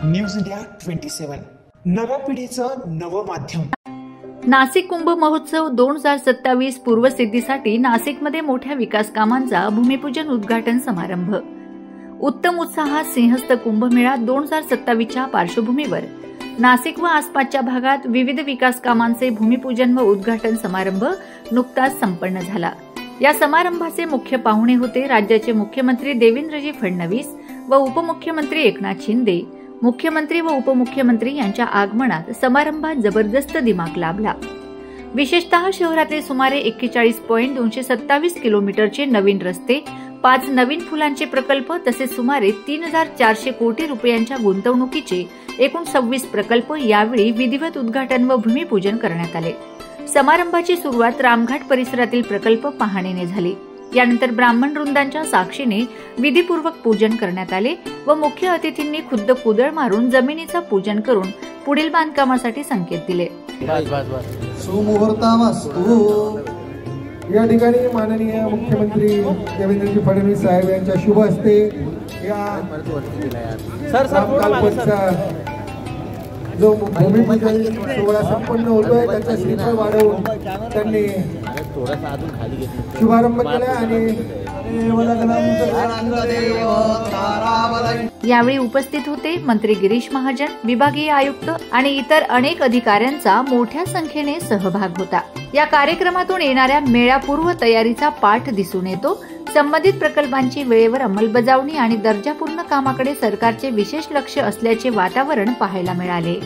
News India 27 नव्या पिढीचं नवं माध्यम। नाशिक कुंभ महोत्सव 2027 पूर्वसिद्धीसाठी नाशिकमध्ये मोठ्या विकास कामांचा भूमिपूजन उद्घाटन समारंभ। उत्तम उत्साहात सिंहस्थ कुंभमेळा 2027च्या पार्श्वभूमीवर नाशिक व आसपासच्या भागात विविध विकास कामांचे भूमिपूजन व उद्घाटन समारंभ नुकताच संपन्न झाला। या समारंभाचे मुख्य पाहुणे होते राज्याचे मुख्यमंत्री देवेंद्रजी फडणवीस व उपमुख्यमंत्री एकनाथ शिंदे। मुख्यमंत्री व उपमुख्यमंत्री यांच्या आगमनात समारंभात जबरदस्त दिमाग लाभला। विशेषतः शहरातले सुमारे 41.227 किलोमीटरचे नवीन रस्ते, 5 नवीन फुलांचे प्रकल्प तसेच सुमारे 3400 कोटी रुपयांच्या गुंतवणुकीचे एकूण 26 प्रकल्प यावेळी विधिवत उद्घाटन व भूमिपूजन करण्यात आले। समारंभाची सुरुवात रामघाट परिसरातील प्रकल्प पाहणीने झाली। यानंतर ब्राह्मण वृंदांच्या साक्षीने विधीपूर्वक पूजन करण्यात आले व मुख्य अतिथींनी खुद्द कुदळ मारून जमिनीचं पूजन करून पुढील बांधकामासाठी संकेत दिले। सुमुहूर्तमस्तु। या ठिकाणी माननीय मुख्यमंत्री देवेंद्रजी फडणवीस साहेब यांच्या शुभ हस्ते या जो भूमिपूजन सोहळा संपन्न होतोय त्याचा श्रीफळ वाढवून त्यांनी शुभारंभ केला आणि यावेळी उपस्थित होते मंत्री गिरीश महाजन, विभागीय आयुक्त आणि इतर अनेक अधिकाऱ्यांचा मोठ्या संख्येने सहभाग होता। या कार्यक्रमातून येणाऱ्या मेळापूर्व तयारीचा पाठ दिसून येतो। संबंधित प्रकल्पांची वेळेवर अंमलबजावणी आणि दर्जापूर्ण कामाकडे सरकारचे विशेष लक्ष असल्याचे वातावरण पाहायला मिळाले।